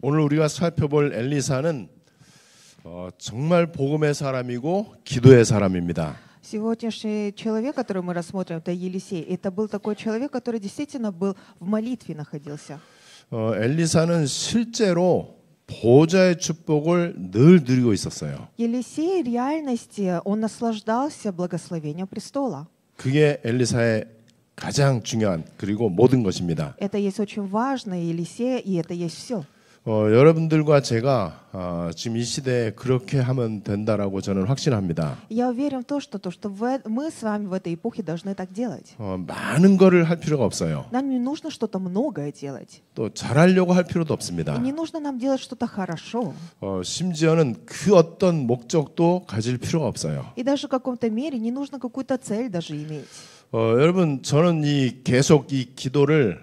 오늘 우리가 살펴볼 엘리사는 정말 복음의 사람이고 기도의 사람입니다. Сегодняшний человек, который мы рассмотрим, это Елисей. Это был такой человек, который действительно был в молитве находился. 엘리사는 실제로 보좌의 축복을 늘 누리고 있었어요. Елисей в реальности он наслаждался благословением престола. 그게 엘리사의 가장 중요한 그리고 모든 것입니다. Это есть очень важно, Елисея, и это есть все. 여러분들과 제가 지금 이 시대에 그렇게 하면 된다라고 저는 확신합니다. Я уверен в то, что мы с вами в этой эпохе должны так делать. 많은 거를 할 필요가 없어요. Нам не нужно что-то многое делать. 또 잘하려고 할 필요도 없습니다. И не нужно нам делать что-то хорошо. 심지어는 그 어떤 목적도 가질 필요가 없어요. И даже в каком-то мере не нужно какую-то цель даже иметь. 여러분 저는 계속 이 기도를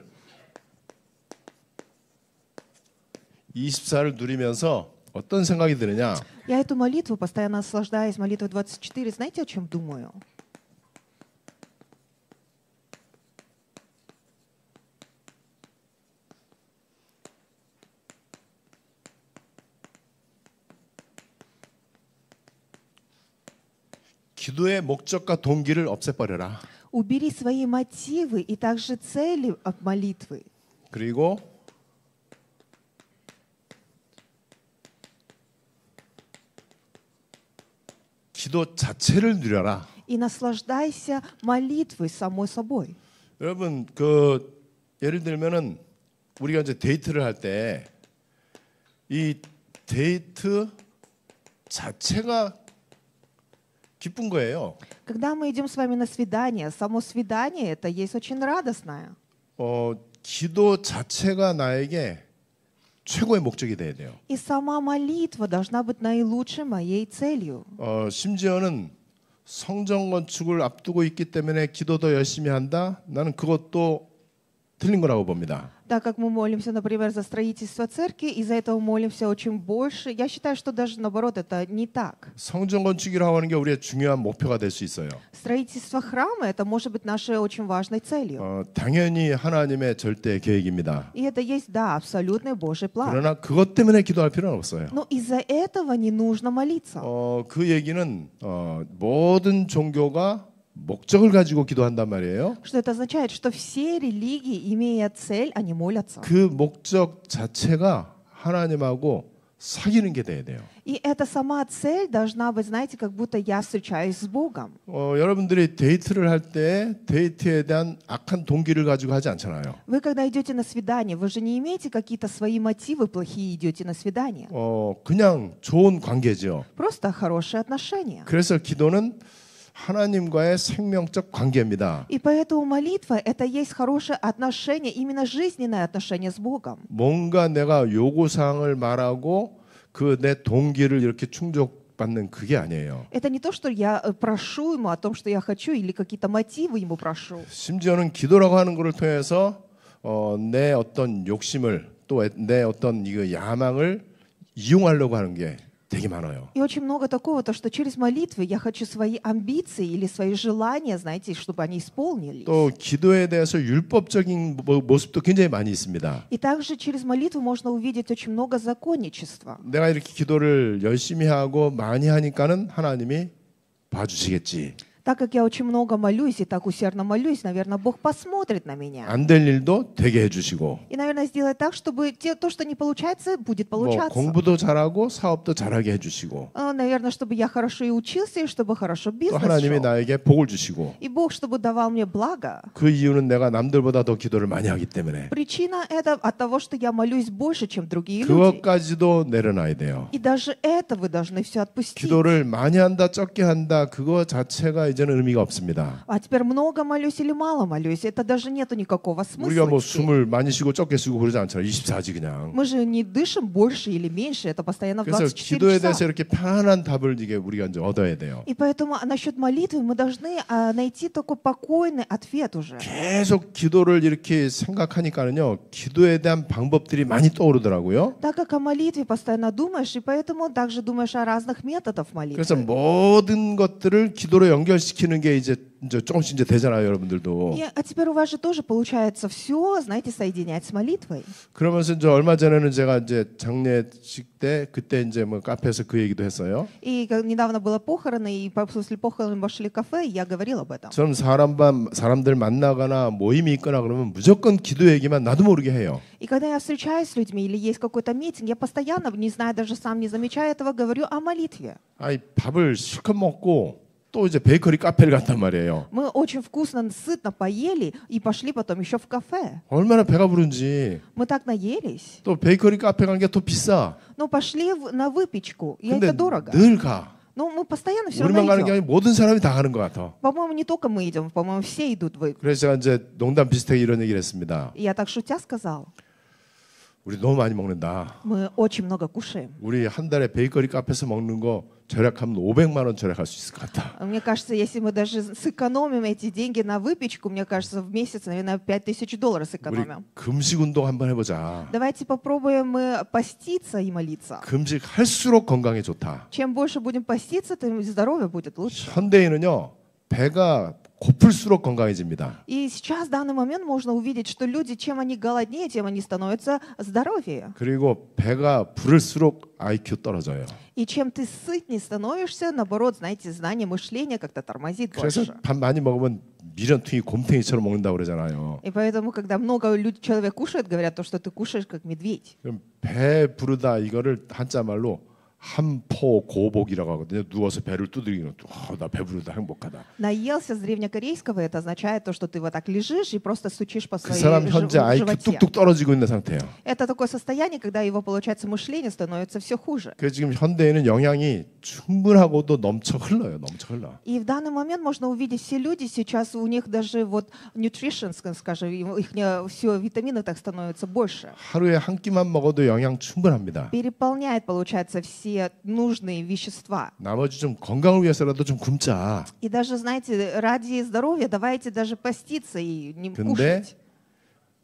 24를 누리면서 어떤 생각이 드느냐? Я эту молитву, постоянно наслаждаясь молитвой 24, знаете, о чем думаю? 기도의 목적과 동기를 없애버려라. Убери свои мотивы и также цели от молитвы. 그리고 기도 자체를 누려라. И наслаждайся молитвой самой собой. 여러분 예를 들면은 우리가 이제 데이트를 할 때 이 데이트 자체가 기쁜 거예요. Когда мы идем с вами на свидание, само свидание это есть очень радостное. 기도 자체가 나에게 최고의 목적이 돼야 돼요. И сама молитва должна быть наилучшей моей целью. 심지어는 성전 건축을 앞두고 있기 때문에 기도도 열심히 한다. 나는 그것도 틀린 거라고 봅니다. Так как мы молимся, например, за строительство церкви, из-за этого молимся очень больше, я считаю, что даже наоборот это не так. 성전 건축이라고 하는 게 우리의 중요한 목표가 될 수 있어요. Строительство храма это может быть нашей очень важной целью. 당연히 하나님의 절대 계획입니다. И это есть, да, абсолютный Божий план. 그러나 그것 때문에 기도할 필요는 없어요. Но из-за этого не нужно молиться. 그 얘기는 모든 종교가 목적을 가지고 기도한단 말이에요. Что это означает? Что все религии, имея цель, они молятся. 그 목적 자체가 하나님하고 사귀는 게 돼야 돼요. И эта сама цель должна быть, знаете, как будто я встречаюсь с Богом. 여러분들이 데이트를 할 때 데이트에 대한 악한 동기를 가지고 하지 않잖아요. Вы когда идете на свидание, вы же не имеете какие-то свои мотивы плохие, идете на свидание. 그냥 좋은 관계죠. Просто хорошие отношения. 그래서 기도는 하나님과의 생명적 관계입니다. И поэтому молитва это есть хорошее отношение, именно жизненное отношение с Богом. 뭔가 내가 요구사항을 말하고 그 내 동기를 이렇게 충족받는 그게 아니에요. Это не то, что я прошу ему о том, что я хочу, или какие-то мотивы ему прошу. 심지어는 기도라고 하는 것을 통해서 내 어떤 욕심을 또 내 어떤 이거 야망을 이용하려고 하는 게 되게 많아요. И очень много такого, то, что через молитвы я хочу свои амбиции или свои желания, знаете, чтобы они исполнились. 또 기도에 대해서 율법적인 모습도 굉장히 많이 있습니다. И также через молитву можно увидеть очень много законничества. 내가 이렇게 기도를 열심히 하고 많이 하니까는 하나님이 봐주시겠지. Так как я очень много молюсь и так усердно молюсь, наверное, Бог посмотрит на меня. 안 될 일도 되게 해주시고. И, наверное, сделает так, чтобы то, что не получается, будет получаться. 공부도 잘하고 사업도 잘하게 해주시고. Наверное, чтобы я хорошо и учился, и чтобы хорошо 또 бизнес 하나님이 шел. 나에게 복을 주시고. И Бог, чтобы давал мне благо. 그 이유는 내가 남들보다 더 기도를 많이 하기 때문에. Причина это от того, что я молюсь больше, чем другие люди. 그것까지도 내려놔야 돼요. И даже это вы должны все отпустить. 기도를 많이 한다, 적게 한다, 그거 자체가 이제는 의미가 없습니다. А теперь много молюсь или мало молюсь, это даже нету никакого 우리가 смысла. теперь. 숨을 많이 쉬고 적게 쉬고 그러지 않잖아요. 24지 그냥. Мы же не дышим больше или меньше, это постоянно в 그래서 24 기도에 대해서 часа. 이렇게 편안한 답을 이게 우리가 이제 얻어야 돼요. И поэтому насчет молитвы мы должны найти такой покойный ответ уже. 계속 기도를 이렇게 생각하니까는요. 기도에 대한 방법들이 많이 떠오르더라고요. Так как о молитве постоянно думаешь, и поэтому также думаешь о разных методах 그래서 молитвы. 모든 것들을 기도로 연결 연결시키는 게 이제 조금씩 이제 되잖아요, 여러분들도. А теперь у вас же тоже получается все, знаете, соединять с молитвой. 그러면서 이제 얼마 전에는 제가 이제 장례식 때 그때 이제 뭐 카페에서 그 얘기도 했어요. И недавно было похороны, и после похорон мы пошли в кафе, и я говорил об этом. 저는 사람들 만나거나 모임이 있거나 그러면 무조건 기도 얘기만 나도 모르게 해요. И когда я встречаюсь с людьми или есть какой-то митинг, я постоянно, не знаю, даже сам не замечая этого, говорю о молитве. 아이 밥을 실컷 먹고 또 이제 베이커리 카페를 갔단 말이에요. Мы очень вкусно, сытно поели и пошли потом еще в кафе. 얼마나 배가 부른지. Мы так наелись. 또 베이커리 카페 간 게 더 비싸. Но пошли на выпечку, и 근데 это дорого. 늘 가. Но мы постоянно все 우리만 가는 равно 게 идем. 아니고 모든 사람이 다 가는 것 같아. По-моему, не только мы идем, по-моему, все идут. 그래서 제가 이제 농담 비슷하게 이런 얘기를 했습니다. И я так шутя сказал, 우리 너무 많이 먹는다. мы очень много кушаем. 우리 한 달에 베이커리 카페에서 먹는 거 절약하면 500만 원 절약할 수 있을 것 같아. Мне кажется, если мы даже сэкономим эти деньги на выпечку, мне кажется, в месяц, наверное, $5000 우리 сэкономим. 금식 운동 한번 해보자. Давайте попробуем поститься и молиться. 금식 할수록 건강에 좋다. Чем больше будем поститься, тем здоровье будет лучше. 현대인은요 배가 고플수록 건강해집니다. И сейчас, в данный момент, можно увидеть, что люди, чем они голоднее, тем они становятся здоровее. 그리고 배가 부를수록 IQ 떨어져요. И чем ты сытнее становишься, наоборот, знаете, знание мышления как-то тормозит 그래서 больше. 밥 많이 먹으면 미련퉁이 곰탱이처럼 먹는다고 그러잖아요. И поэтому, когда много человек кушает, говорят то, что ты кушаешь как медведь. 그럼 배 부르다 이거를 한자 말로 함포고복이라고 하거든요. 누워서 배를 두드리는 나 배부르다 행복하다. Наелся с древнекорейского, это означает то, что ты вот так лежишь и просто стучишь по 그 своей 사람 현재 IQ животе. 뚝뚝 떨어지고 있는 상태예요. Это такое состояние, когда его, получается, мышление становится все хуже. 그래서 지금 현대에는 영양이 충분하고도 넘쳐 흘러요. 넘쳐 흘러. И в данный момент можно увидеть, все люди сейчас, у них даже вот nutrition, скажем, их все витамины так становятся больше. 하루에 한 끼만 먹어도 영양 충분합니다. Переполняет, получается, все нужные вещества. 나머지 좀 건강을 위해서라도 좀 굶자. И даже, знаете, ради здоровья давайте даже поститься и не 근데 кушать.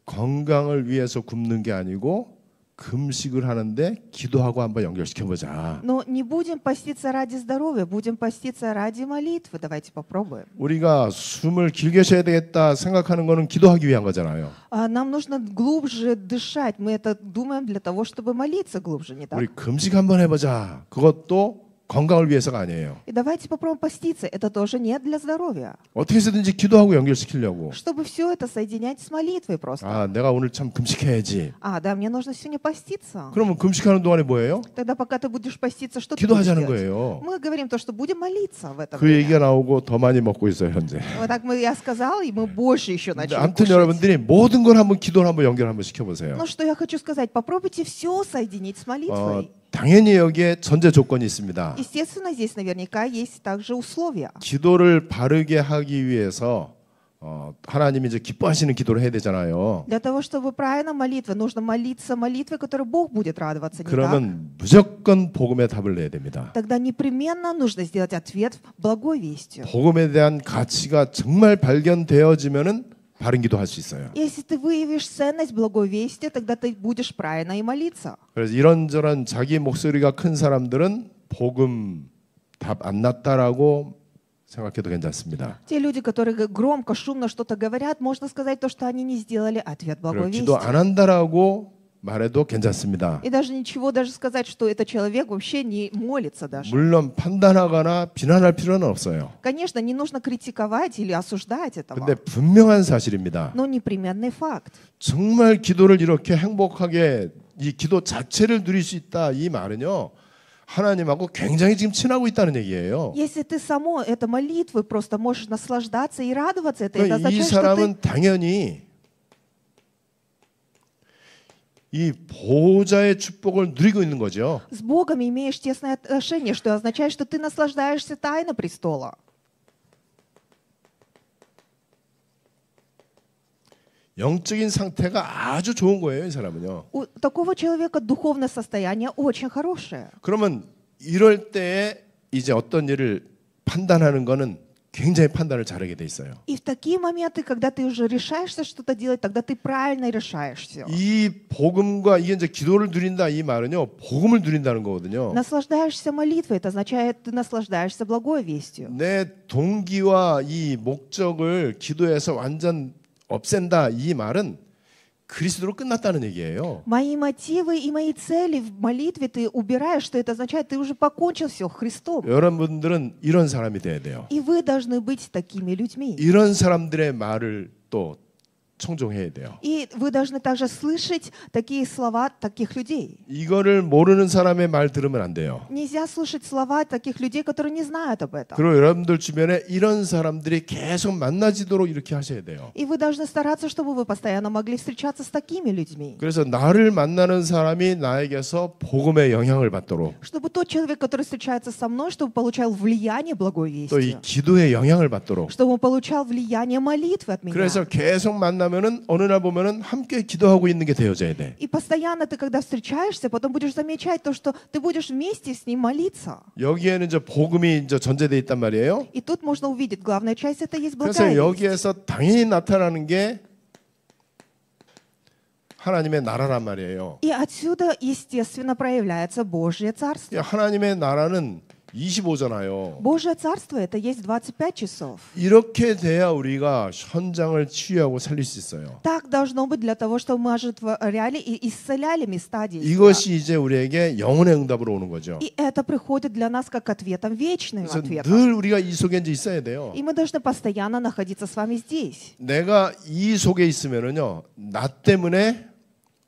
건강을 위해서 굶는 게 아니고 금식을 하는데 기도하고 한번 연결시켜 보자. Но не будем поститься ради здоровья, будем поститься ради молитвы. Давайте попробуем. 우리가 숨을 길게 쉬어야 되겠다 생각하는 거는 기도하기 위한 거잖아요. Нам нужно глубже дышать. Мы это думаем для того, чтобы молиться глубже, не так? 우리 금식 한번 해보자. 그것도 건강을 위해서가 아니에요. И давайте попробуем поститься. Это тоже не для здоровья. 어떻게 해서든지 기도하고 연결시키려고. Чтобы все это соединять с молитвой просто. 아, 내가 오늘 참 금식해야지. Да, мне нужно сегодня поститься. 그러면 금식하는 동안에 뭐예요? Тогда пока ты будешь поститься, что ты будешь 기도하자는 делать? 거예요. Мы говорим то, что будем молиться в это 그 время. 얘기가 나오고 더 많이 먹고 있어요 현재. Вот так я сказала, и мы больше еще начали 아무튼 кушать. 여러분들이 모든 걸 한번 기도를 한번 연결 한번 시켜보세요. Ну что я хочу сказать, попробуйте все соединить с молитвой. 당연히 여기에 전제 조건이 있습니다. Естественно, здесь наверняка есть также условия. 기도를 바르게 하기 위해서 하나님이 이제 기뻐하시는 기도를 해야 되잖아요. Для того, чтобы правильно молитва, нужно молиться молитвой, которой Бог будет радоваться, не так? 그러면 무조건 복음의 답을 내야 됩니다. Тогда непременно нужно сделать ответ благой вестью. 복음에 대한 가치가 정말 발견되어지면은 바른 기도할 수 있어요. Если ты выявишь ценность благой вести, тогда ты будешь правильно и молиться. 그래서 이런저런 자기 목소리가 큰 사람들은 복음 답 안 났다라고 생각해도 괜찮습니다. Те люди, которые громко, шумно что-то говорят, можно сказать то, что они не сделали ответ благой 기도 вести. 안 한다라고 말해도 괜찮습니다. И даже ничего даже сказать, что этот человек вообще не молится даже. 물론 판단하거나 비난할 필요는 없어요. Конечно, не нужно критиковать или осуждать этого. 근데 분명한 사실입니다. Но непременный факт. 정말 기도를 이렇게 행복하게 이 기도 자체를 누릴 수 있다 이 말은요. 하나님하고 굉장히 지금 친하고 있다는 얘기예요. Если ты само это молитвы просто можешь наслаждаться и радоваться, это 이 означает, что ты 사람은 당연히 이 보호자의 축복을 누리고 있는 거죠. с Богом имеешь тесное отношение, что означает, что ты наслаждаешься тайной престола. 영적인 상태가 아주 좋은 거예요, 이 사람은요. У такого человека духовное состояние очень хорошее. 그러면 이럴 때에 이제 어떤 일을 판단하는 거는 굉장히 판단을 잘하게 돼 있어요. И в такие моменты, когда ты уже решаешься что-то делать, тогда ты правильно решаешь все. 이 복음과 이게 이제 기도를 누린다 이 말은요, 복음을 누린다는 거거든요. Наслаждаешься молитвой, это означает, ты наслаждаешься благой вестью. 내 동기와 이 목적을 기도에서 완전 없앤다 이 말은 그리스도로 끝났다는 얘기예요. Мои мотивы и мои цели в молитве ты убираешь, что это означает, ты уже покончил все Христом. 여러분들은 이런 사람이 돼야 돼요. И вы должны быть такими людьми. 이런 사람들의 말을 또 청종해야 돼요. И вы должны также слышать такие слова таких людей. 이거를 모르는 사람의 말 들으면 안 돼요. Нельзя слушать слова таких людей, которые не знают об этом. 그리고 여러분들 주변에 이런 사람들이 계속 만나지도록 이렇게 하셔야 돼요. И вы должны стараться, чтобы вы постоянно могли встречаться с такими людьми. 그래서 나를 만나는 사람이 나에게서 복음의 영향을 받도록 Чтобы тот человек, который встречается со мной, чтобы получал влияние благой 또 이 вести. 기도의 영향을 받도록 Чтобы он получал влияние молитвы от меня. 그래서 계속 만나면은 어느 날 보면은 함께 기도하고 있는 게 되어져야 돼. И постоянно ты, когда встречаешься, потом будешь замечать то, что ты будешь вместе с ним молиться. 여기에는 이제 복음이 이제 전제돼 있단 말이에요. И тут можно увидеть, главная часть это есть 그래서 благая весть. 여기에서 당연히 나타나는 게 하나님의 나라란 말이에요. И отсюда, естественно, проявляется Божье Царство. 하나님의 나라는 25잖아요. Божье Царство это есть 25 часов. 이렇게 돼야 우리가 현장을 치유하고 살릴 수 있어요. Так должно быть для того, чтобы мы оживотворяли и исцеляли места действия. 이것이 이제 우리에게 영혼의 응답으로 오는 거죠. И это приходит для нас как ответом, вечным 그래서 ответом. 늘 우리가 이 속에 이제 있어야 돼요. И мы должны постоянно находиться с вами здесь. 내가 이 속에 있으면은요, 나 때문에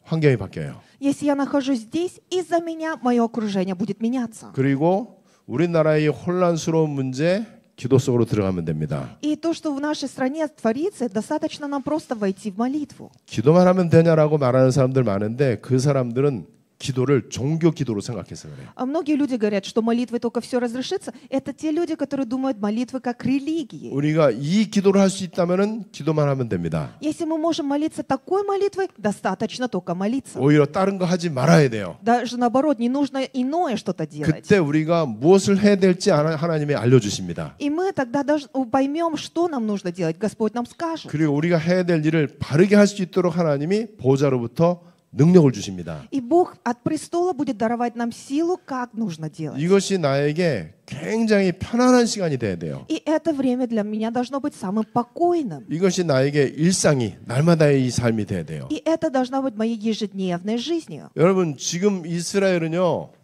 환경이 바뀌어요. Если я нахожусь здесь, из-за меня мое окружение будет меняться. 그리고 우리나라의 혼란스러운 문제 기도 속으로 들어가면 됩니다. И то, что в нашей стране творится, достаточно нам просто войти в молитву. 기도만 하면 되냐라고 말하는 사람들 많은데 그 사람들은 기도를 종교 기도로 생각해서 그래요. А многие люди говорят, что молитвой только все разрешится. Это те люди, которые думают молитвы как религии. 우리가 이 기도를 할 수 있다면은 기도만 하면 됩니다. Если мы можем молиться такой молитвой, достаточно только молиться. 오히려 다른 거 하지 말아야 돼요. Даже наоборот, не нужно иное что-то делать. 그때 우리가 무엇을 해야 될지 하나님이 알려주십니다. И мы тогда поймем, что нам нужно делать. Господь нам скажет. 그리고 우리가 해야 될 일을 바르게 할 수 있도록 하나님이 보좌로부터 능력을 주십니다. И Бог от престола будет даровать нам силу, как нужно делать. 이것이 나에게 굉장히 편안한 시간이 돼야 돼요. И это время для меня должно быть самым покойным. 이것이 나에게 일상이 날마다의 이 삶이 돼야 돼요. И это должна быть моей ежедневной жизнью. 여러분 지금 이스라엘은요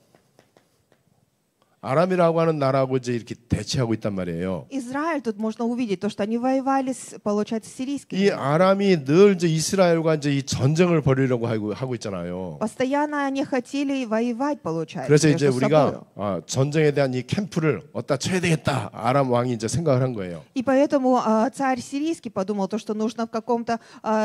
아람이라고 하는 나라하고 이제 이렇게 대치하고 있단 말이에요. Израиль, тут можно увидеть то, что они воевали, получается, с 이 сирийскими. 아람이 늘 이제 이스라엘과 이제 이 전쟁을 벌이려고 하고 있잖아요. Постоянно они хотели воевать, получается, 그래서 이제 между 우리가 собой. 전쟁에 대한 이 캠프를 어디다 쳐야 되겠다. 아람 왕이 이제 생각을 한 거예요. И поэтому царь сирийский подумал, то, что нужно в каком-то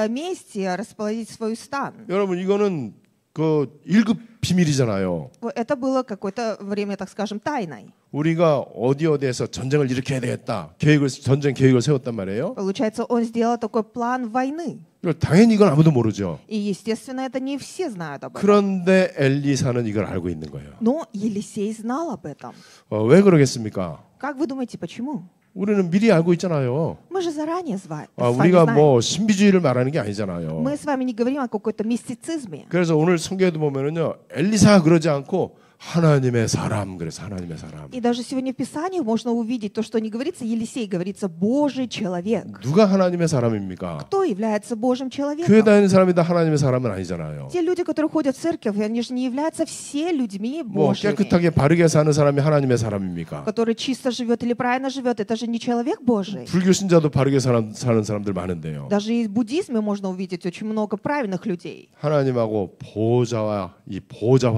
месте расположить свой стан. 여러분 이거는 그 1급 비밀이잖아요. Это было какое-то время, так скажем, тайной. 우리가 어디에서 전쟁을 일으켜야 되겠다. 전쟁 계획을 세웠단 말이에요. Получается, он сделал такой план войны. 당연히 이건 아무도 모르죠. И, естественно, это не все знают об этом. 그런데 엘리사는 이걸 알고 있는 거예요. Но Елисей знал об этом. 왜 그러겠습니까? Как вы думаете, почему? 우리는 미리 알고 있잖아요. Мы же заранее с вами 우리가 знаем. 뭐 신비주의를 말하는 게 아니잖아요. Мы с вами не говорим о какой-то мистицизме. 그래서 오늘 성경에도 보면은요, 엘리사가 그러지 않고 하나님의 사람, 그래서 하나님의 사람. И даже сегодня в Писании можно увидеть то, что не говорится Елисей, говорится Божий человек. 누가 하나님의 사람입니까? Кто является Божьим 교회 человеком? 다니는 사람이 다 하나님의 사람은 아니잖아요. Те люди, которые ходят в церковь, они же не являются все людьми 뭐 Божьими. 깨끗하게 바르게 사는 사람이 하나님의 사람입니까? Который чисто живет или правильно живет, это же не человек Божий. 불교 신자도 바르게 사는 사람들 많은데요. Даже и в буддизме можно увидеть очень много правильных людей. 하나님하고 보좌화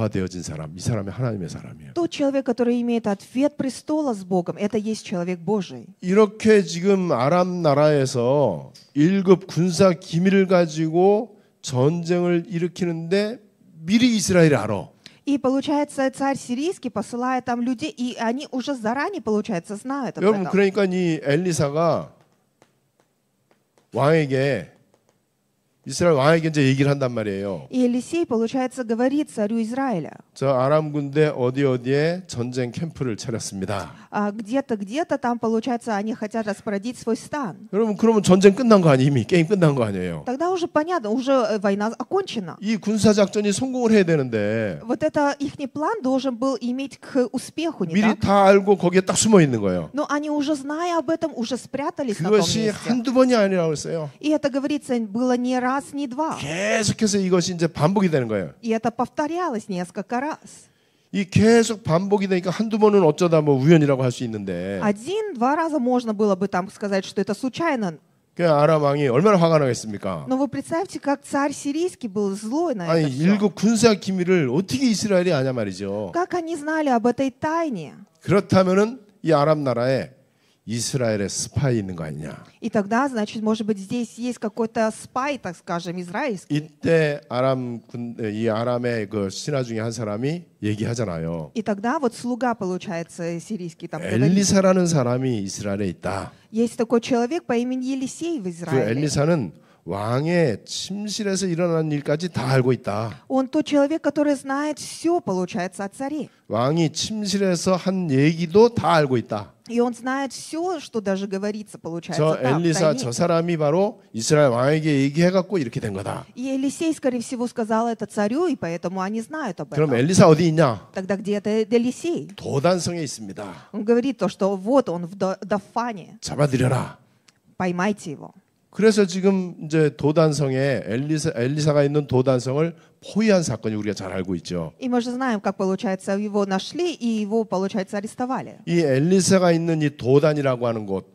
되어진 사람, 이 사람이 하나님의 사람이에요. Тот человек, который имеет ответ престола с Богом, это есть человек Божий. 이렇게 지금 아람 나라에서 1급 군사 기밀을 가지고 전쟁을 일으키는데 미리 이스라엘이 알아. И получается, царь сирийский посылает там людей, и они уже заранее, получается, знают об 여러분 этом. 그러니까 이 엘리사가 왕에게 이스라엘 왕에게 이제 얘기를 한단 말이에요. И Елисей, получается, говорит царю Израиля. 저 아람 군대 어디에 전쟁 캠프를 차렸습니다. а где-то там, получается, они хотят распорядить свой стан. 여러분 그러면 전쟁 끝난 거 아니에요? 이미 게임 끝난 거 아니에요? Тогда уже понятно, уже война окончена. 이 군사 작전이 성공을 해야 되는데 Вот это их план должен был иметь к успеху, не 미리 так? 다 알고 거기에 딱 숨어 있는 거예요. Но они уже, зная об этом, уже спрятались на том 그것이 месте. 한두 번이 아니라고 했어요. И это, говорится, было не раз, не два. 계속해서 이것이 이제 반복이 되는 거예요. И это повторялось несколько раз. 이 계속 반복이 되니까 한두 번은 어쩌다 뭐 우연이라고 할 수 있는데 Один-два раза можно было бы там сказать, что это случайно. 그 아람 왕이 얼마나 화가 나겠습니까? Но вы представьте, как царь сирийский был злой на 아니 это всё. 일곱 군사 기밀을 어떻게 이스라엘이 아냐 말이죠. Как они знали об этой тайне? 그렇다면은 이 아람 나라에 이스라엘의 스파이 있는 거 아니냐? И тогда, значит, может быть, здесь есть какой-то спай, так скажем, израильский. 이때 이 아람의 그 신하 중에 한 사람이 얘기하잖아요. И тогда вот слуга, получается, сирийский там говорит. 엘리사라는 사람이 이스라엘에 있다. Есть такой человек по имени Елисей в 그 Израиле. 엘리사는 왕의 침실에서 일어난 일까지 다 알고 있다. Он тот человек, который знает все, получается, о царе. 왕이 침실에서 한 얘기도 다 알고 있다. И он знает все, что даже говорится, получается, 저 там, в 엘리사 тайне. 저 사람이 바로 이스라엘 왕에게 얘기해갖고 이렇게 된 거다. И Елисей, скорее всего, сказал это царю, и поэтому они знают об 그럼 этом. 엘리사 어디 있냐? Тогда где это Елисей? 도단성에 있습니다. Он говорит то, что вот он в Дафане, 잡아들여라. поймайте его. 그래서 지금 이제 도단성에 엘리사가 있는 도단성을 포위한 사건이 우리가 잘 알고 있죠. И мы же знаем, как, получается, его нашли, и его, получается, арестовали. 이 엘리사가 있는 이 도단이라고 하는 곳,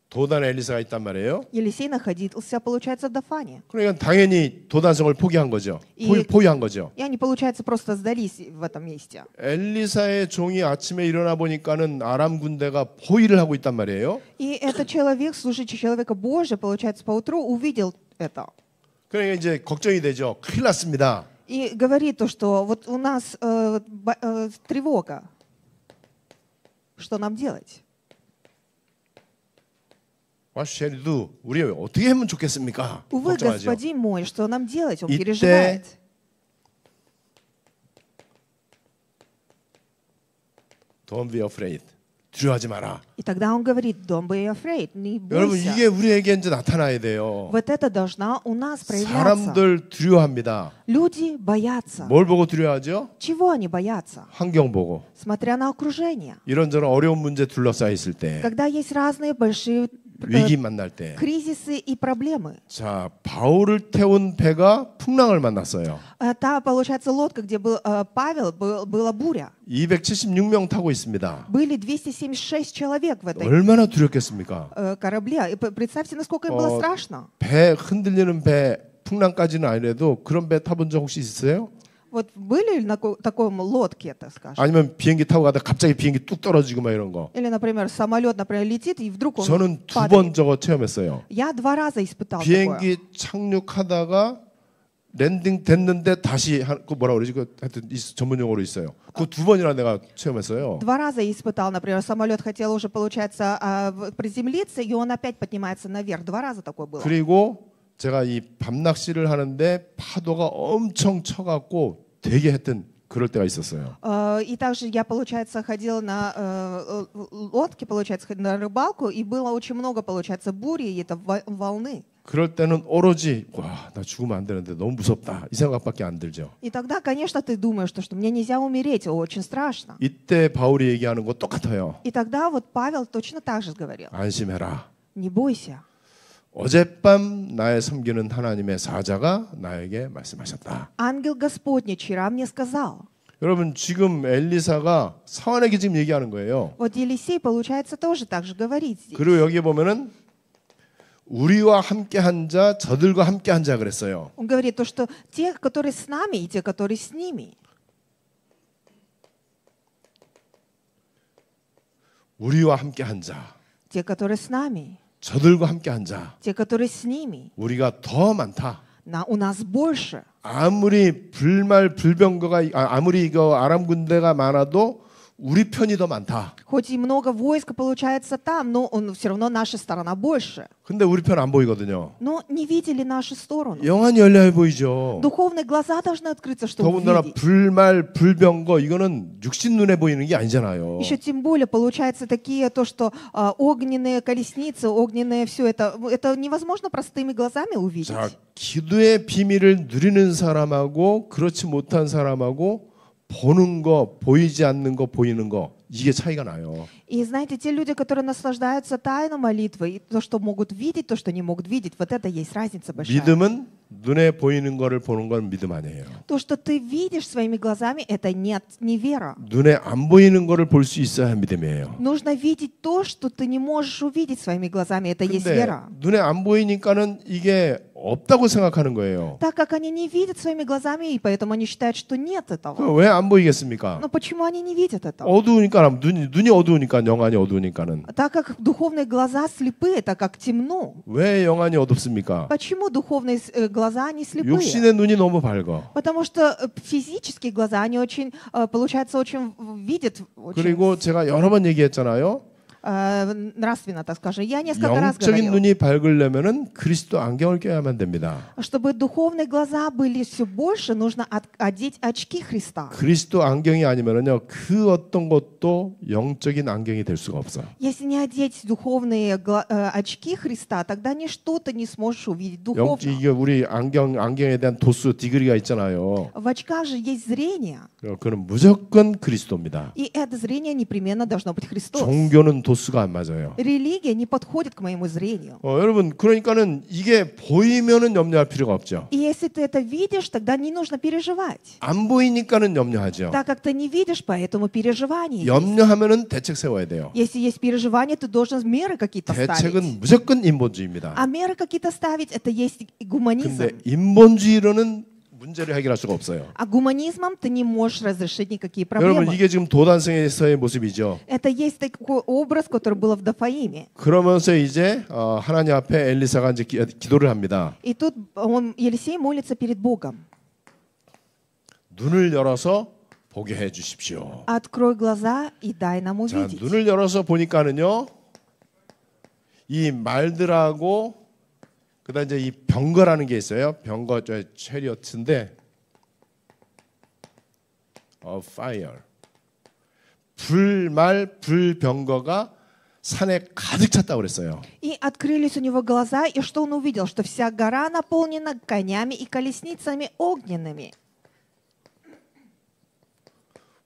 도단에 엘리사가 있단 말이에요. Елисей находился, получается, в Дафане. 그러니까 당연히 도단성을 포기한 거죠. 포위한 거죠. И они, получается, просто сдались в этом месте. 엘리사의 종이 아침에 일어나 보니까는 아람 군대가 포위를 하고 있단 말이에요. И этот человек, служитель человека Божия, получается, поутру увидел это. 그러니까 이제 걱정이 되죠. 큰일 났습니다. И говорит то, что вот у нас тревога. Что нам делать? 와슈리도 우리 어떻게 하면 좋겠습니까? Увы, 걱정하죠. господин мой, что нам делать? Он 이때 переживает. Don't be afraid. 두려워하지 마라. И тогда он говорит, don't be afraid, не 여러분 бойся. 이게 우리에게 이제 나타나야 돼요. Вот это должна у нас проявляться. 사람들 두려워합니다. Люди боятся. 뭘 보고 두려워하죠? Чего они боятся? 환경 보고. Смотря на окружение. 이런저런 어려운 문제 둘러싸여 있을 때, Когда есть разные большие 위기 만날 때. кризисы и проблемы. 자, 바울을 태운 배가 풍랑을 만났어요. Та, получается, лодка, где был Павел, была буря. 276명 타고 있습니다. Были 276 человек в этой 얼마나 두렵겠습니까? корабле. И представьте, насколько им было страшно. 배 흔들리는 배 풍랑까지는 아니라도 그런 배 타본 적 혹시 있어요? Вот были ли на таком лодке, так скажем? 아니면 비행기 타고 가다 갑자기 비행기 뚝 떨어지고 막 이런 거. Или, например, самолет, например, летит, и вдруг он 저는 두 падает. 번 저거 체험했어요. Я 2 раза испытал такое. 비행기 착륙하다가 랜딩 됐는데 다시 그 뭐라 그러지? 그 하여튼 전문 용어로 있어요. 그 2번이나 내가 체험했어요. 2 раза я испытал, например, самолет хотел уже, получается, приземлиться, и он опять поднимается наверх. 2 раза такое было. 그리고 제가 이 밤낚시를 하는데 파도가 엄청 쳐갖고 되게 했던 그럴 때가 있었어요. И также я, получается, ходила на лодке, получается, на рыбалку, и было очень много, получается, бури, и это волны. 그럴 때는 오로지 와, 나 죽으면 안 되는데 너무 무섭다 이 생각밖에 안 들죠. И тогда, конечно, ты думаешь, что мне нельзя умереть, очень страшно. 이때 바울이 얘기하는 거 똑같아요. И тогда вот Павел точно так же говорил. 안심해라. Не бойся. 어젯밤 나의 섬기는 하나님의 사자가 나에게 말씀하셨다. Ангел Господний вчера мне сказал. 여러분 지금 엘리사가 사환에게 지금 얘기하는 거예요. Вот Елисей, получается, тоже так же говорит здесь. 그리고 여기에 보면은 우리와 함께 한 자, 저들과 함께 한 자 그랬어요. Он говорит то, что те, которые с нами, и те, которые с ними. 우리와 함께 한 자, Те, которые с нами. 저들과 함께 한 자. Те, которые с ними. 우리가 더 많다. У нас больше. 아무리 불말 불병거가 아무리 이거 아람 군대가 많아도 우리 편이 더 많다. Хоть и много войска получается там, но все равно наша сторона больше. 근데 우리 편 안 보이거든요. Но не видели нашу сторону. 영안이 열려야 보이죠. Духовные глаза должны открыться, чтобы 더군다나 увидеть. 불말, 불병거 이거는 육신 눈에 보이는 게 아니잖아요. Еще тем более получается такие, то, что огненные колесницы, огненные все это невозможно простыми глазами увидеть. 자, 기도의 비밀을 누리는 사람하고 그렇지 못한 사람하고 보는 거, 보이지 않는 거, 보이는 거 이게 차이가 나요. И знаете, те люди, которые наслаждаются тайной молитвой, и то, что могут видеть, то, что не могут видеть, вот это есть разница большая. 믿음은 눈에 보이는 거를 보는 건 믿음 아니에요. То, что ты видишь своими глазами, это не вера. 눈에 안 보이는 거를 볼 수 있어야 믿음이에요. Нужно видеть то, что ты не можешь увидеть своими глазами, это есть 근데 вера. 눈에 안 보이니까는 이게 없다고 생각하는 거예요. Так как они не видят своими глазами, и поэтому они считают, что нет этого. 왜 안 보이겠습니까? Но почему они не видят этого? 어두우니까 눈이 어두우니까 영안이 어두우니까는. Так как духовные глаза слепые, так как темно. 왜 영안이 어둡습니까? Почему духовные глаза они слепые? 육신의 눈이 너무 밝아. Потому что физические глаза, они очень, получается, очень видят, очень 그리고 제가 여러 번 얘기했잖아요. нравственно, так скажем. Я несколько раз 영적인 говорил, 눈이 밝으려면은 그리스도 안경을 껴야만 됩니다. чтобы духовные глаза были все больше, нужно одеть очки Христа. 그리스도 안경이 아니면은요 그 어떤 것도 영적인 안경이 될 수가 없어요. Если не одеть духовные очки Христа, тогда ничто ты не сможешь увидеть духовно. 이게 우리 안경에 대한 도수 디그리가 있잖아요. В очках же есть зрение, 그는 무조건 그리스도입니다. и это зрение непременно должно быть Христос. 종교는 도수가 안 맞아요. Религия не подходит к моему зрению. 여러분 그러니까는 이게 보이면은 염려할 필요가 없죠. И если ты это видишь, тогда не нужно переживать. 안 보이니까는 염려하죠. Так как ты не видишь, поэтому переживание есть. 염려하면은 대책 세워야 돼요. Если есть переживание, ты должен меры какие-то ставить. 대책은 무조건 인본주의입니다. А меры какие-то ставить, это есть гуманизм. 근데 인본주의로는 문제를 해결할 수가 없어요. А гуманизмом ты не можешь разрешить никакие 여러분 проблемы. 이게 지금 도단성에서의 모습이죠. Это есть такой образ, который был в Дафаиме. 그러면서 이제 하나님 앞에 엘리사가 이제 기도를 합니다. И тут Елисей молится перед Богом. 눈을 열어서 보게 해 주십시오. Открой глаза и дай нам 자, увидеть. 눈을 열어서 보니까는요. 이 말들하고 그다음 이제 이 병거라는 게 있어요. 병거 저 체리어트인데 fire. 불말 불병거가 산에 가득 찼다고 그랬어요. И открылись у него глаза, и что он увидел? Что вся гора наполнена конями и колесницами огненными.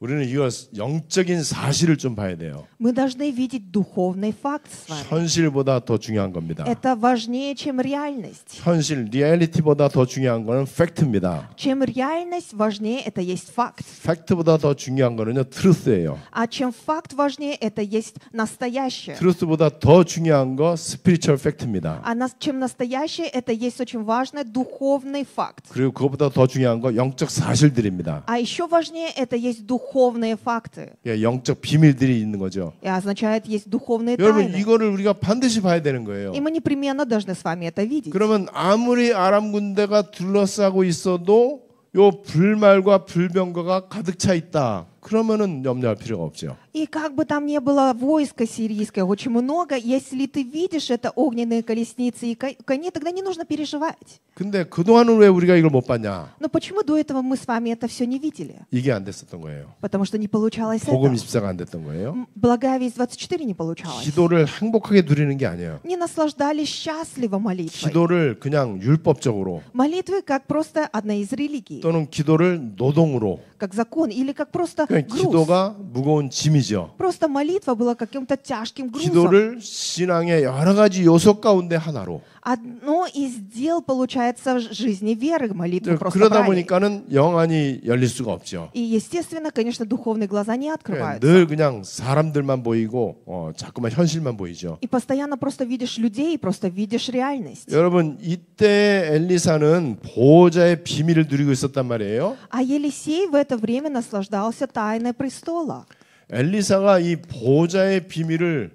우리는 이거 영적인 사실을 좀 봐야 돼요. Мы должны видеть духовный факт с вами. 현실보다 더 중요한 겁니다. Это важнее, чем реальность. 현실, 리얼리티보다 더 중요한 거는 팩트입니다. Чем реальность важнее, это есть факт. 팩트보다 더 중요한 거는요, 트루스예요. А чем факт важнее, это есть настоящее. 트루스보다 더 중요한 거 스피리추얼 팩트입니다. А чем настоящее, это есть очень важный духовный факт. 그리고 그것보다 더 중요한 거 영적 사실들입니다. А еще важнее, это есть духовные факты. 예, 영적 비밀들이 있는 거죠. И означает, есть духовные 여러분 тайны. 이거를 우리가 반드시 봐야 되는 거예요. И мы непременно должны с вами это видеть. 그러면 아무리 아람 군대가 둘러싸고 있어도 요 불말과 불병거가 가득 차 있다. 그러면은 염려할 필요가 없죠. И как бы там ни было войска сирийское очень много, если ты видишь это огненные колесницы и кони, тогда не нужно переживать. 근데 그동안은 왜 우리가 이걸 못 봤냐? Но почему до этого мы с вами это все не видели? 이게 안 됐었던 거예요. Потому что не получалось 복음 это. 24가 안 됐던 거예요. Благая весть 24 не получалось. 기도를 행복하게 누리는 게 아니에요. Не наслаждались счастливо молитвой. 기도를 그냥 율법적으로 Молитвы как просто одна из религий, 또는 기도를 노동으로 как закон или как просто 그냥 груз. 기도가 무거운 짐이죠. Просто молитва была каким-то тяжким грузом. 기도를 신앙의 여러 가지 요소 가운데 하나로. Одно из дел получается в жизни веры, молитву просто 그러다 брали. 보니까는 영안이 열릴 수가 없죠. И, естественно, конечно, духовные глаза не открываются. 늘 그냥 사람들만 보이고 자꾸만 현실만 보이죠. И постоянно просто видишь людей, просто видишь реальность. 여러분 이때 엘리사는 보호자의 비밀을 누리고 있었단 말이에요. А Елисей в это время наслаждался тайной престола. 엘리사가 이 보호자의 비밀을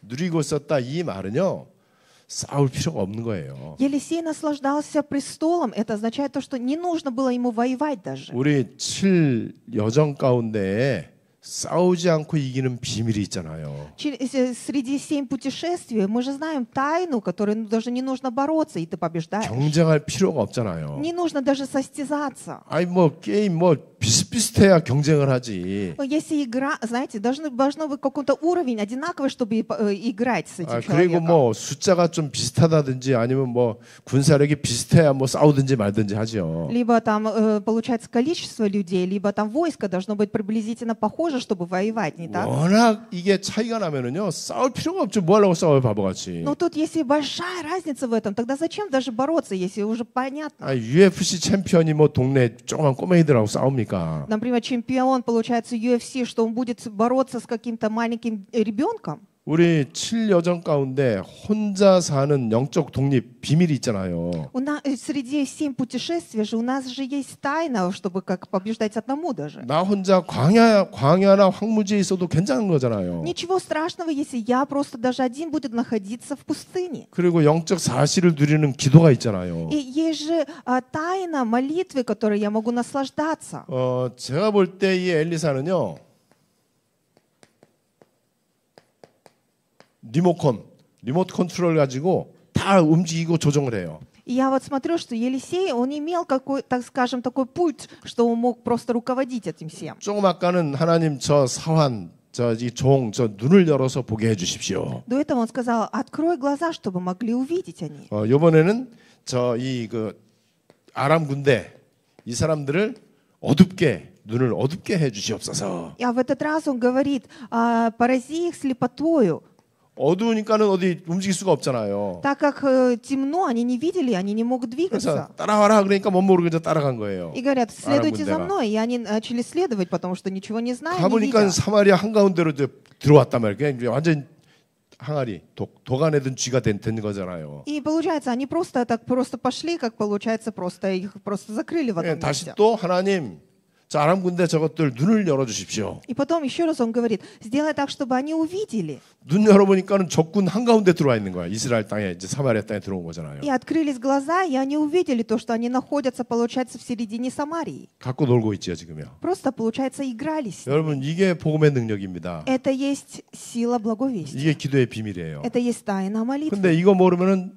누리고 있었다 이 말은요. 싸울 필요가 없는 거예요. Елисей наслаждался престолом. Это означает то, что не нужно было ему воевать даже. 우리 7여정 가운데에 싸우지 않고 이기는 비밀이 있잖아요. Среди 7 путешествий мы же знаем тайну, которой даже не нужно бороться, и ты побеждаешь. 경쟁할 필요가 없잖아요. Не нужно даже состязаться. 아니 뭐 게임 뭐 비슷비슷해야 경쟁을 하지. Если игра, знаете, должно быть какой-то уровень одинаковый, чтобы играть с этим 그리고 человеком. 뭐 숫자가 좀 비슷하다든지 아니면 뭐 군사력이 비슷해야 뭐 싸우든지 말든지 하죠. Либо там получается количество людей, либо там войско должно быть приблизительно похоже, чтобы воевать, не так? 워낙 이게 차이가 나면은요 싸울 필요가 없죠. 뭐 하려고 싸워요 바보같이. Но тут если большая разница в этом, тогда зачем даже бороться, если уже понятно? UFC 챔피언이 뭐 동네 조그만 꼬맹이들하고 싸웁니까? Например, чемпион, получается, UFC, что он будет бороться с каким-то маленьким ребенком? 우리 7여정 가운데 혼자 사는 영적 독립 비밀이 있잖아요. Среди 7 путешествий же у нас же есть тайна, чтобы как побеждать одному даже. 나 혼자 광야나 황무지에 있어도 괜찮은 거잖아요. Ничего страшного, если я просто даже один буду находиться в пустыне. 그리고 영적 사실을 누리는 기도가 있잖아요. И есть же тайна молитвы, которой я могу наслаждаться. 제가 볼 때 이 엘리사는요. 리모트 컨트롤 가지고 다 움직이고 조정을 해요. И я вот смотрю, что Елисей, он имел какой, так скажем, такой пульт, что он мог просто руководить этим всем. 조금 아까는 하나님 저 사환 이 종 저 눈을 열어서 보게 해주십시오. До этого он сказал: открой глаза, чтобы могли увидеть они. 이번에는 그 아람 군대 이 사람들을 눈을 어둡게 해주시옵소서. А в этот раз он говорит: порази их слепотою. 어두우니까는 어디 움직일 수가 없잖아요. Так как темно, они не видели, они не могут двигаться. 그래서 따라와라 그러니까 못 모르게 따라간 거예요. И говорят: следуйте за мной. И они начали следовать, потому что ничего не знают, не 가보니까 видят. 사마리아 한가운데로 들어왔단 말이에요. 그냥 완전 항아리 도가내든 쥐가 된 거잖아요. И получается, они просто пошли, как получается, их просто закрыли в одном 다시 месте. 또 하나님 자 아람 군대 저것들 눈을 열어주십시오. И потом еще раз он говорит: сделай так, чтобы они увидели. 눈 열어보니까는 적군 한가운데 들어와 있는 거야. 이스라엘 땅에 이제 사마리아 땅에 들어온 거잖아요. И открылись глаза, и они увидели то, что они находятся, получается, в середине Самарии. 갖고 놀고 있지요 지금요. Просто, получается, игрались. 여러분 이게 복음의 능력입니다. Это есть сила благовестия. 이게 기도의 비밀이에요. Это есть тайна молитвы. 근데 이거 모르면은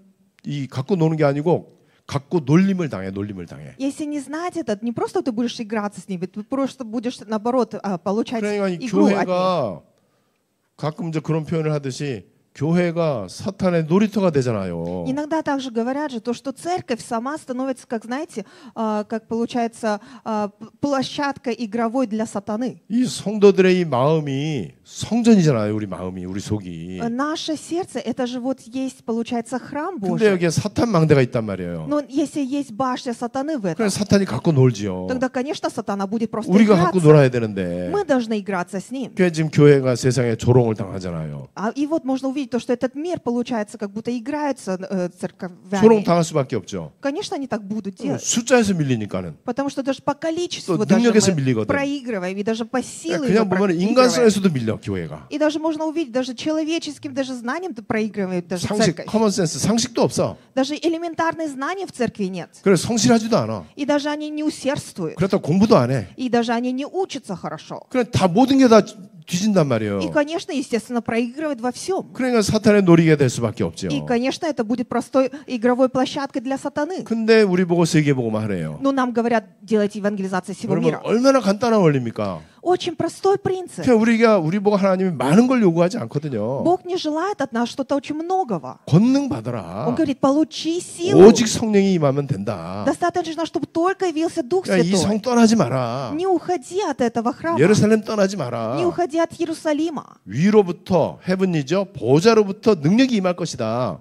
이 갖고 노는 게 아니고 갖고 놀림을 당해. Если не знать это, не просто ты будешь играться с ними, ты просто будешь, наоборот, получать 그러니까 이 игру от них. 교회가 가끔 이제 그런 표현을 하듯이 교회가 사탄의 놀이터가 되잖아요. Иногда также говорят же то, что церковь сама становится, как знаете, как получается площадка игровой для сатаны. 이 성도들의 이 마음이 성전이잖아요. 우리 마음이, 우리 속이. Наше сердце, это же вот есть, получается, храм 근데 Божий. 여기에 사탄 망대가 있단 말이에요. Но если есть башня сатаны в этом, 그래서 사탄이 갖고 놀지요. тогда, конечно, сатана будет просто 우리가 갖고 играться. 놀아야 되는데. Мы должны играться с ним. 그게 지금 교회가 세상에 조롱을 당하잖아요. И вот можно увидеть то, что этот мир, получается, как будто играются 조롱 церковями. 당할 수밖에 없죠. Конечно, они так будут делать. 숫자에서 밀리니까는. Потому что даже по количеству 또 даже 능력에서 мы 밀리거든. проигрываем, и даже по силе 그냥 мы 보면 проигрываем. 인간성에서도 밀려 교회가. И даже можно увидеть, даже человеческим даже знанием ты проигрывает даже 상식, церковь. 커먼센스, 상식도 없어. Даже элементарные знания в церкви нет. 그래서 성실하지도 않아. И даже они не усердствуют. 그렇다고 공부도 안 해. И даже они не учатся хорошо. 그래 다 모든 게 다 뒤진단 말이에요. И, конечно, естественно, проигрывают во всем. 그러니까 사탄의 놀이게 될 수밖에 없죠. И, конечно, это будет простой игровой площадкой для сатаны. 근데 우리 보고 세계복음화 하래요. Но нам говорят, делайте евангелизацию всего 여러분 мира. 얼마나 간단한 원리입니까? Очень простой принцип. 그냥 우리 보고 하나님이 많은 걸 요구하지 않거든요. Бог не желает от нас что-то очень многого. 권능 받아라. Он говорит: получи силу. 오직 성령이 임하면 된다. Достаточно, чтобы только явился Дух 야, 이 Святой. 성 떠나지 마라. Не уходи от этого храма. 예루살렘 떠나지 마라. Не уходи от Иерусалима. 위로부터 헤븐이죠. 보좌로부터 능력이 임할 것이다.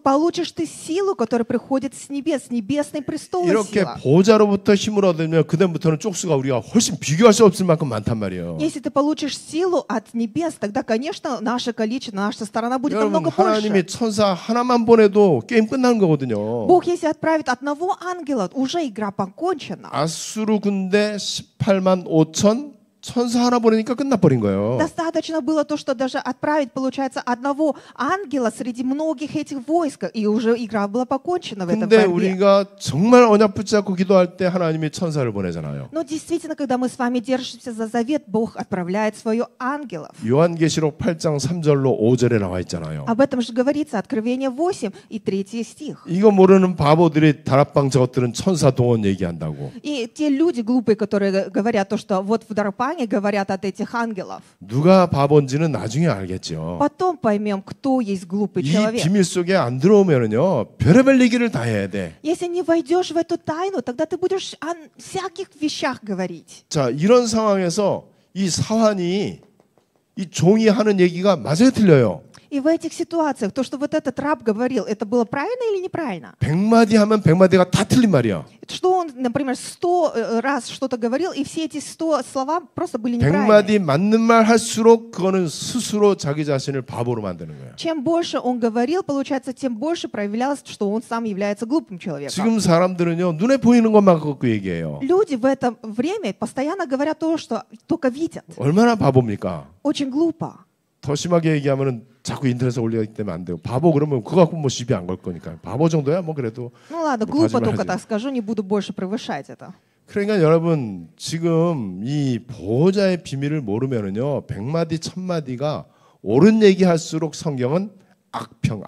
Получишь ты силу, которая приходит с небес, небесный престол 이렇게 сила. 보좌로부터 힘을 얻으면 그다음부터는 쪽수가 우리가 훨씬 비교할 수 없을 만큼 많단 말이에요. Если ты получишь силу от небес, тогда, конечно, наше количество, наша сторона будет 여러분 намного 하나님이 больше. 천사 하나만 보내도 게임 끝나는 거거든요. Бог, если отправит одного ангела, уже игра покончена. 아수르 군대 18만 5천 천사 하나 보내니까 끝나버린 거예요. Достаточно было то, что даже отправить, получается, одного ангела среди многих этих войск, и уже игра была покончена в этом 근데 борьбе. 우리가 정말 언약 붙잡고 기도할 때 하나님이 천사를 보내잖아요. Но действительно, когда мы с вами держимся за завет, Бог отправляет свою ангелов. 요한계시록 8장 3절로 5절에 나와 있잖아요. Об этом же говорится, Откровение 8 и 3 стих. 이거 모르는 바보들이 다락방 저것들은 천사 동원 얘기한다고. И те люди глупые, которые говорят то, что вот в Дарпане говорят от этих ангелов. 누가 바본지는 나중에 알겠죠. Потом поймем, кто есть глупый 이 человек. 비밀 속에 안 들어오면은요 별의별 얘기를 다 해야 돼. Если не войдешь в эту тайну, тогда ты будешь о всяких вещах говорить. 자, 이런 상황에서 이 사환이 이 종이 하는 얘기가 맞아요, 틀려요? И в этих ситуациях, то, что вот этот раб говорил, это было правильно или неправильно? 100마디 하면 100마디가 다 틀린 말이야. Что он, например, 100 раз что-то говорил, и все эти 100 слова просто были неправильны. 100마디 맞는 말 할수록 그거는 스스로 자기 자신을 바보로 만드는 거야. Чем больше он говорил, получается, тем больше проявлялось, что он сам является глупым человеком. 지금 사람들은요 눈에 보이는 것만 갖고 얘기해요. Люди в это время постоянно говорят то, что только видят. 얼마나 바보입니까? Очень глупо. 더 심하게 얘기하면은 자꾸 인터넷에 올리기 때문에 안 돼요. 바보 그러면 그거 갖고 뭐 시비 안 걸 거니까. 바보 정도야 뭐 그래도. Ну ладно, 뭐 глупо только 거짓말하지. так скажу, не буду больше превышать это. 그러니까 여러분 지금 이 보호자의 비밀을 모르면은요 100마디 1000마디가 옳은 얘기할수록 성경은 악평.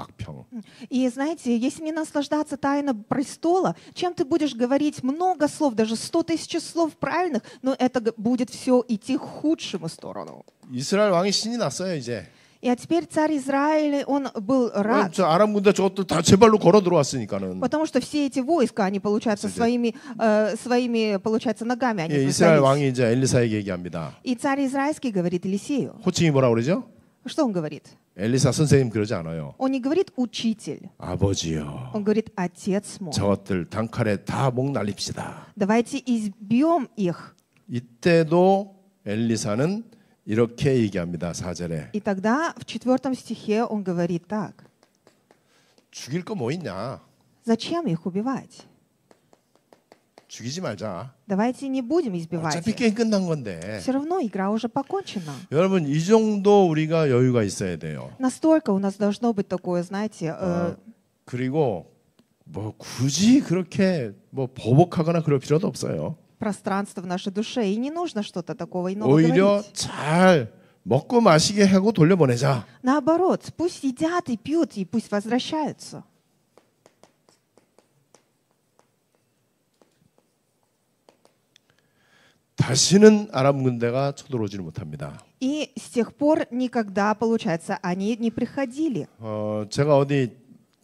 И знаете, если не наслаждаться тайной престола, чем ты будешь говорить много слов, даже 100 тысяч слов правильных, но это будет все идти к худшему сторону. 이스라엘 왕이 신이 났어요 이제. И теперь царь Израиля, он был рад, 저 아람 군대 저것들 다 제 발로 걸어 들어왔으니까는. потому что все эти войска, они, получается, своими, получается, ногами они 예, 이스라엘 создались. 왕이 이제 엘리사에게 얘기합니다. И царь Израильский говорит Елисею. 호칭이 뭐라 그러죠? Что он говорит? 엘리사 선생님 그러지 않아요. Он не говорит «учитель», 아버지요. он говорит «отец мой». 저것들 단칼에 다 목 날립시다. Давайте избьем их. 이때도 엘리사는 이렇게 얘기합니다. 4절에. И тогда в 4 стихе он говорит так. 죽일 거 뭐 있냐? Зачем их убивать? 죽이지 말자. Давайте не будем избивать 어차피 их. 게임 끝난 건데. Все равно игра уже покончена. 여러분 이 정도 우리가 여유가 있어야 돼요. Настолько у нас должно быть такое, знаете, 그리고 뭐 굳이 그렇게 뭐 보복하거나 그럴 필요도 없어요. пространство в нашей душе. И не нужно что-то такого иного 오히려 говорить. 잘 먹고 마시게 하고 돌려보내자. Наоборот, пусть едят и пьют, и пусть возвращаются. 다시는 아람 군대가 쳐들어오지는 못합니다. И с тех пор никогда, получается, они не приходили. 제가 어디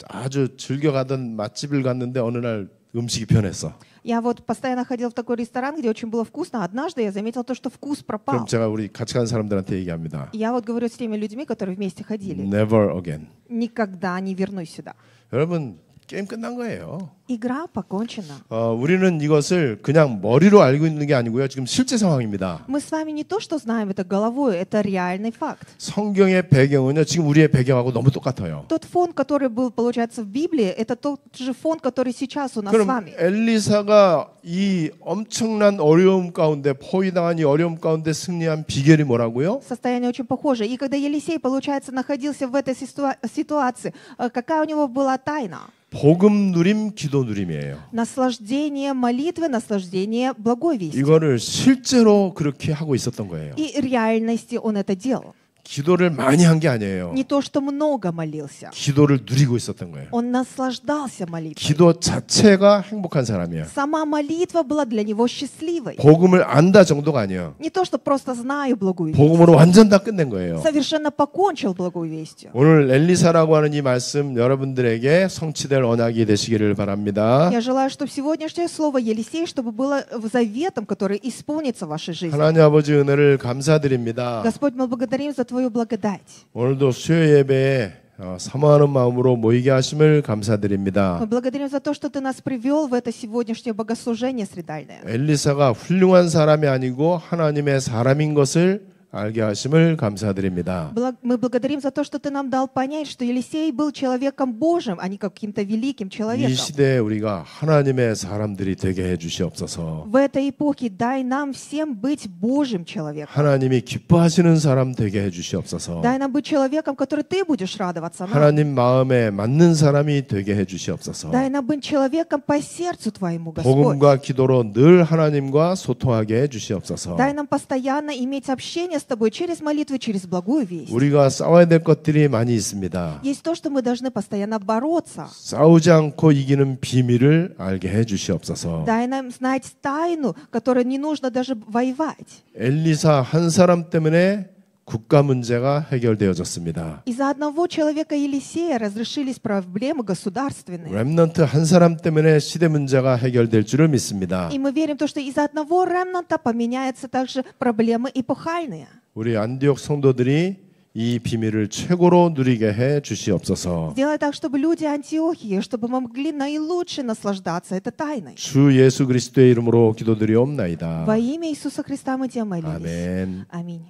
아주 즐겨 가던 맛집을 갔는데 어느 날 음식이 변했어. Я вот постоянно ходила в такой ресторан, где очень было вкусно. Однажды я заметила то, что вкус пропал. 그럼 제가 우리 같이 간 사람들한테 얘기합니다. Я вот говорю с теми людьми, которые вместе ходили. Never again. Никогда не вернусь сюда. 여러분 게임 끝난 거예요. Игра покончена. 우리는 이것을 그냥 머리로 알고 있는 게 아니고요. 지금 실제 상황입니다. Мы с вами не то, что знаем это головой, это реальный факт. 성경의 배경은요. 지금 우리의 배경하고 너무 똑같아요. Тот фон, который был, получается, в Библии, это тот же фон, который сейчас у нас с 그럼 вами. 엘리사가 이 엄청난 어려움 가운데 포위당한 이 어려움 가운데 승리한 비결이 뭐라고요? Состояние очень похоже. И когда Елисей, получается, находился в этой ситуации, какая у него была тайна? 복음 누림, 기도 누림이에요. Наслаждение молитвы, наслаждение благой вести. 이거를 실제로 그렇게 하고 있었던 거예요. И в реальности он это делал. 기도를 많이 한 게 아니에요. Не то, что много молился. 기도를 누리고 있었던 거예요. Он наслаждался молитвой. 기도 자체가 행복한 사람이에요. Сама молитва была для него счастливой. 복음을 안다 정도가 아니에요. Не то, что просто знаю благую весть. 복음으로 완전 다 끝낸 거예요. Совершенно покончил благую вестью. 오늘 엘리사라고 하는 이 말씀 여러분들에게 성취될 언약이 되시기를 바랍니다. Я желаю, чтобы сегодняшнее слово Елисей, чтобы было заветом, который исполнится в вашей жизни. 하나님 아버지 은혜를 감사드립니다. Господь, мы благодарим за Твою благодать. 오늘도 수요 예배에 사모하는 마음으로 모이게 하심을 감사드립니다. Мы благодарим за то, что Ты нас привел в это сегодняшнее богослужение средальное. 엘리사가 훌륭한 사람이 아니고 하나님의 사람인 것을 알게 하심을 감사드립니다. Мы благодарим за то, что ты нам дал понять, что Елисей был человеком Божьим, а не каким-то великим 이 человеком. 시대에 우리가 하나님의 사람들이 되게 해주시옵소서. В этой эпохе дай нам всем быть Божьим человеком. 하나님이 기뻐하시는 사람 되게 해주시옵소서. Дай нам быть человеком, который ты будешь радоваться нам. 하나님 마음에 맞는 사람이 되게 해주시옵소서. Дай нам быть человеком по сердцу Твоему, Господь. 복음과 기도로 늘 하나님과 소통하게 해주시옵소서. Дай нам постоянно иметь общение с Тобой через молитву, через благую весть. 우리가 싸워야 될 것들이 많이 있습니다. Есть то, что мы должны постоянно бороться. 싸우지 않고 이기는 비밀을 알게 해주시옵소서. Дай нам знать тайну, которой не нужно даже воевать. 엘리사 한 사람 때문에 국가 문제가 해결되어졌습니다. Из-за одного человека Елисея разрешились проблемы государственные. 렘넌트 한 사람 때문에 시대 문제가 해결될 줄을 믿습니다. И мы верим в то, что из-за одного ремнанта поменяются также проблемы эпохальные. 우리 안디옥 성도들이 이 비밀을 최고로 누리게 해 주시옵소서. Сделай так, чтобы люди Антиохии, чтобы мы могли наилучше наслаждаться этой тайной. 주 예수 그리스도의 이름으로 기도드리옵나이다. Во имя Иисуса Христа мы тебя молились. 아멘. Аминь.